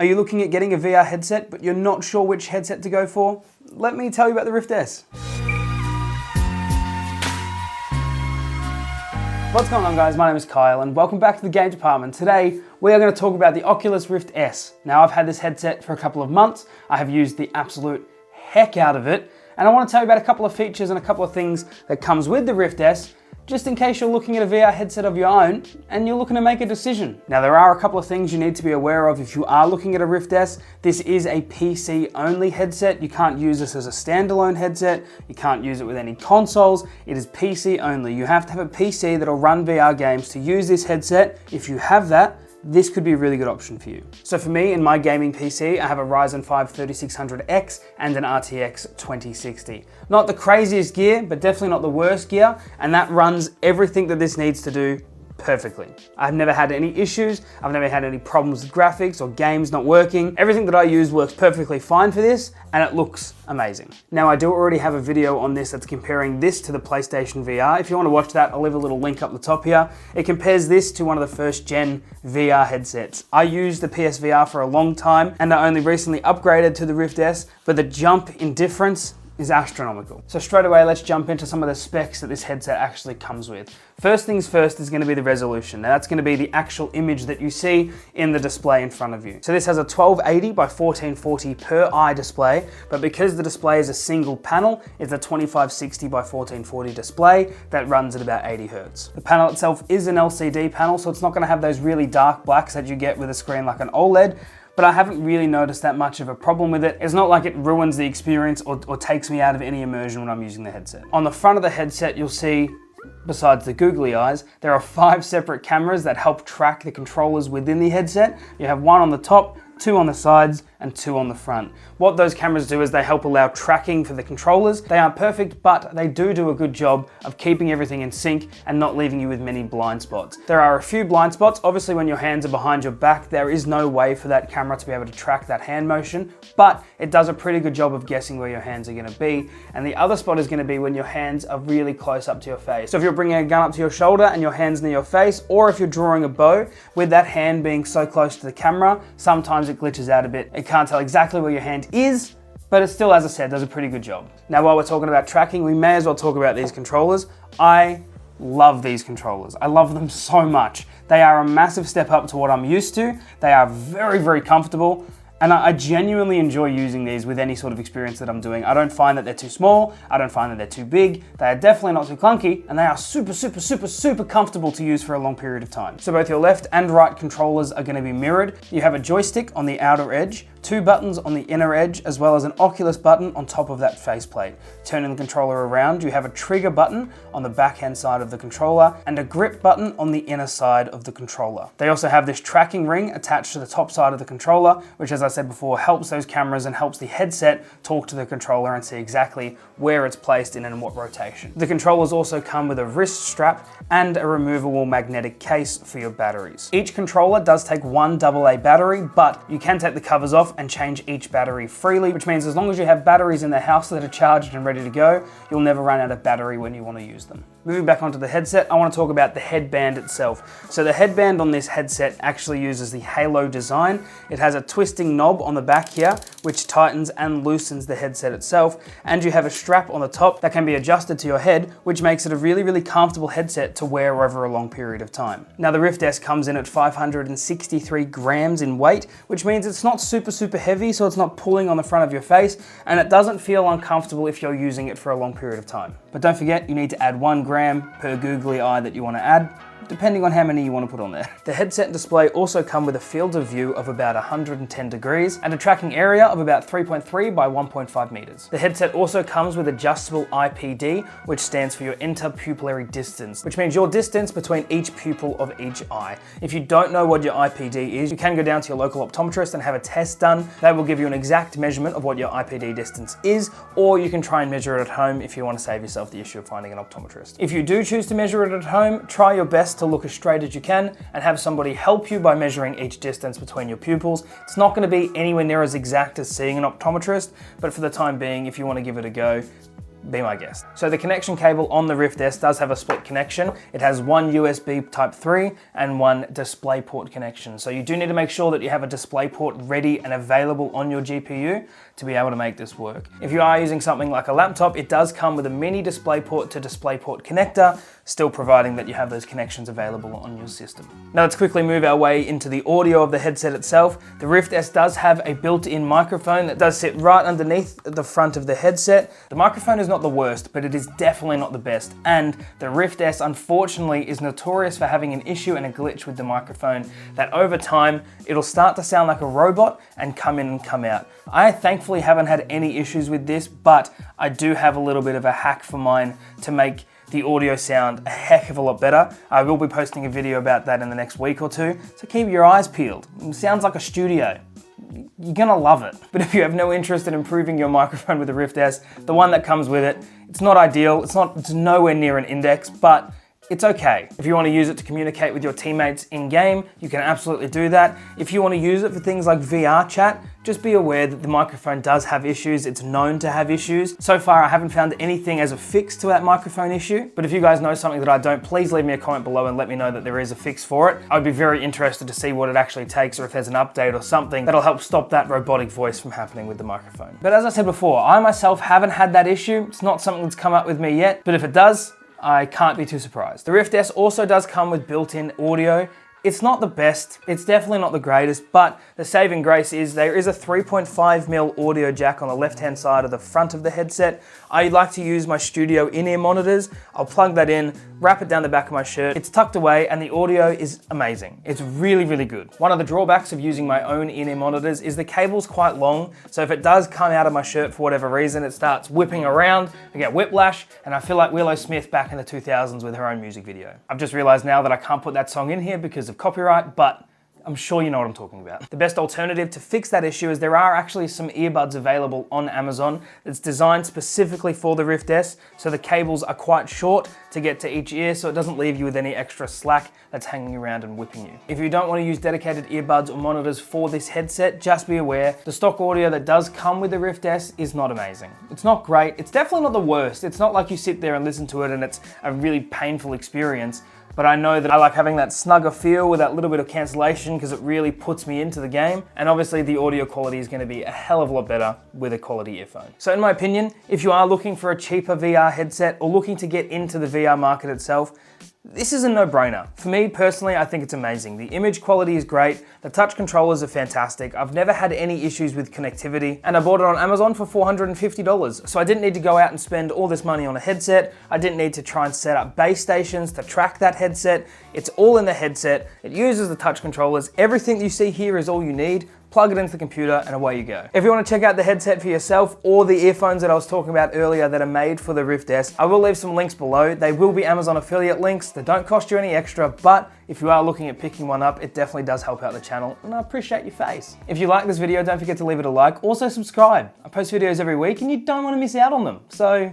Are you looking at getting a VR headset, but you're not sure which headset to go for? Let me tell you about the Rift S. What's going on, guys? My name is Kyle and welcome back to the game department. Today, we are going to talk about the Oculus Rift S. Now, I've had this headset for a couple of months. I have used the absolute heck out of it. And I want to tell you about a couple of features and a couple of things that comes with the Rift S, just in case you're looking at a VR headset of your own and you're looking to make a decision. Now, there are a couple of things you need to be aware of if you are looking at a Rift S. This is a PC only headset. You can't use this as a standalone headset. You can't use it with any consoles. It is PC only. You have to have a PC that'll run VR games to use this headset. If you have that, this could be a really good option for you. So for me, in my gaming PC, I have a Ryzen 5 3600X and an RTX 2060. Not the craziest gear, but definitely not the worst gear, and that runs everything that this needs to do perfectly. I've never had any issues. I've never had any problems with graphics or games not working. Everything that I use works perfectly fine for this, and it looks amazing. Now, I do already have a video on this that's comparing this to the PlayStation VR. If you want to watch that, I'll leave a little link up the top here. It compares this to one of the first gen VR headsets. I used the PSVR for a long time, and I only recently upgraded to the Rift S, but the jump in difference is astronomical. So straight away, let's jump into some of the specs that this headset actually comes with. First things first is going to be the resolution. Now, that's going to be the actual image that you see in the display in front of you. So this has a 1280 by 1440 per eye display, but because the display is a single panel, it's a 2560 by 1440 display that runs at about 80 Hertz. The panel itself is an LCD panel, so it's not going to have those really dark blacks that you get with a screen like an OLED, but I haven't really noticed that much of a problem with it. It's not like it ruins the experience or takes me out of any immersion when I'm using the headset. On the front of the headset, you'll see, besides the googly eyes, there are 5 separate cameras that help track the controllers within the headset. You have 1 on the top, 2 on the sides, and 2 on the front. What those cameras do is they help allow tracking for the controllers. They aren't perfect, but they do a good job of keeping everything in sync and not leaving you with many blind spots. There are a few blind spots. Obviously, when your hands are behind your back, there is no way for that camera to be able to track that hand motion, but it does a pretty good job of guessing where your hands are gonna be. And the other spot is gonna be when your hands are really close up to your face. So if you're bringing a gun up to your shoulder and your hand's near your face, or if you're drawing a bow, with that hand being so close to the camera, sometimes it glitches out a bit. It can't tell exactly where your hand is, but it still, as I said, does a pretty good job. Now, while we're talking about tracking, we may as well talk about these controllers. I love these controllers. I love them so much. They are a massive step up to what I'm used to. They are very, very comfortable. And I genuinely enjoy using these with any sort of experience that I'm doing. I don't find that they're too small. I don't find that they're too big. They are definitely not too clunky, and they are super comfortable to use for a long period of time. So both your left and right controllers are gonna be mirrored. You have a joystick on the outer edge, 2 buttons on the inner edge, as well as an Oculus button on top of that faceplate. Turning the controller around, you have a trigger button on the backhand side of the controller and a grip button on the inner side of the controller. They also have this tracking ring attached to the top side of the controller, which, as I said before, helps those cameras and helps the headset talk to the controller and see exactly where it's placed in and what rotation. The controllers also come with a wrist strap and a removable magnetic case for your batteries. Each controller does take 1 AA battery, but you can take the covers off and change each battery freely, which means as long as you have batteries in the house that are charged and ready to go, you'll never run out of battery when you want to use them. Moving back onto the headset, I want to talk about the headband itself. So the headband on this headset actually uses the Halo design. It has a twisting knob on the back here, which tightens and loosens the headset itself. And you have a strap on the top that can be adjusted to your head, which makes it a really comfortable headset to wear over a long period of time. Now, the Rift S comes in at 563 grams in weight, which means it's not super heavy, so it's not pulling on the front of your face, and it doesn't feel uncomfortable if you're using it for a long period of time. But don't forget, you need to add 1 gram per googly eye that you want to add, depending on how many you want to put on there. The headset and display also come with a field of view of about 110 degrees and a tracking area of about 3.3 by 1.5 meters. The headset also comes with adjustable IPD, which stands for your interpupillary distance, which means your distance between each pupil of each eye. If you don't know what your IPD is, you can go down to your local optometrist and have a test done. They will give you an exact measurement of what your IPD distance is, or you can try and measure it at home if you want to save yourself the issue of finding an optometrist. If you do choose to measure it at home, try your best to look as straight as you can and have somebody help you by measuring each distance between your pupils. It's not going to be anywhere near as exact as seeing an optometrist, but for the time being, if you want to give it a go, Be my guest. So the connection cable on the Rift S does have a split connection. It has one USB Type 3 and one DisplayPort connection. So you do need to make sure that you have a DisplayPort ready and available on your GPU to be able to make this work. If you are using something like a laptop, it does come with a mini DisplayPort to DisplayPort connector, still providing that you have those connections available on your system. Now let's quickly move our way into the audio of the headset itself. The Rift S does have a built-in microphone that does sit right underneath the front of the headset. The microphone is not the worst, but it is definitely not the best. And the Rift S, unfortunately, is notorious for having an issue and a glitch with the microphone that over time, it'll start to sound like a robot and come in and come out. I thankfully haven't had any issues with this, but I do have a little bit of a hack for mine to make the audio sound a heck of a lot better. I will be posting a video about that in the next week or two, so keep your eyes peeled. It sounds like a studio. You're gonna love it. But if you have no interest in improving your microphone with the Rift S, the one that comes with it, it's not ideal, it's nowhere near an Index, but it's okay. If you want to use it to communicate with your teammates in-game, you can absolutely do that. If you want to use it for things like VR chat, just be aware that the microphone does have issues. It's known to have issues. So far, I haven't found anything as a fix to that microphone issue, but if you guys know something that I don't, please leave me a comment below and let me know that there is a fix for it. I'd be very interested to see what it actually takes, or if there's an update or something that'll help stop that robotic voice from happening with the microphone. But as I said before, I myself haven't had that issue. It's not something that's come up with me yet, but if it does, I can't be too surprised. The Rift S also does come with built-in audio. It's not the best, it's definitely not the greatest, but the saving grace is there is a 3.5mm audio jack on the left-hand side of the front of the headset. I like to use my studio in-ear monitors. I'll plug that in, wrap it down the back of my shirt. It's tucked away and the audio is amazing. It's really, really good. One of the drawbacks of using my own in-ear monitors is the cable's quite long, so if it does come out of my shirt for whatever reason, it starts whipping around, I get whiplash, and I feel like Willow Smith back in the 2000s with her own music video. I've just realized now that I can't put that song in here because of copyright, but I'm sure you know what I'm talking about. The best alternative to fix that issue is there are actually some earbuds available on Amazon that's designed specifically for the Rift S, so the cables are quite short to get to each ear, so it doesn't leave you with any extra slack that's hanging around and whipping you. If you don't want to use dedicated earbuds or monitors for this headset, just be aware, the stock audio that does come with the Rift S is not amazing. It's not great, it's definitely not the worst. It's not like you sit there and listen to it and it's a really painful experience. But I know that I like having that snugger feel with that little bit of cancellation because it really puts me into the game. And obviously the audio quality is going to be a hell of a lot better with a quality earphone. So in my opinion, if you are looking for a cheaper VR headset or looking to get into the VR market itself, this is a no-brainer. For me personally, I think it's amazing. The image quality is great, the touch controllers are fantastic, I've never had any issues with connectivity, and I bought it on Amazon for $450. So I didn't need to go out and spend all this money on a headset, I didn't need to try and set up base stations to track that headset. It's all in the headset, it uses the touch controllers, everything that you see here is all you need. Plug it into the computer and away you go. If you want to check out the headset for yourself or the earphones that I was talking about earlier that are made for the Rift S, I will leave some links below. They will be Amazon affiliate links. They don't cost you any extra, but if you are looking at picking one up, it definitely does help out the channel and I appreciate your face. If you like this video, don't forget to leave it a like. Also subscribe. I post videos every week and you don't want to miss out on them. So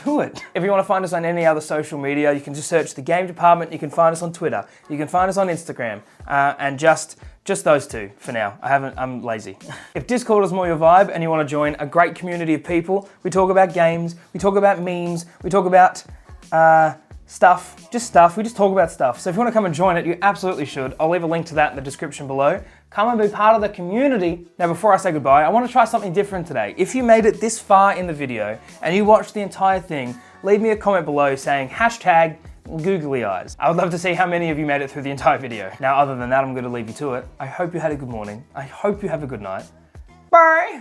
do it. If you want to find us on any other social media, you can just search the Game Department. You can find us on Twitter. You can find us on Instagram, and just those two for now. I'm lazy. If Discord is more your vibe and you want to join a great community of people, we talk about games, we talk about memes, we talk about stuff, we just talk about stuff. So if you want to come and join it, you absolutely should. I'll leave a link to that in the description below. Come and be part of the community. Now before I say goodbye, I want to try something different today. If you made it this far in the video and you watched the entire thing, leave me a comment below saying hashtag googly eyes. I would love to see how many of you made it through the entire video. Now other than that, I'm going to leave you to it. I hope you had a good morning. I hope you have a good night. Bye!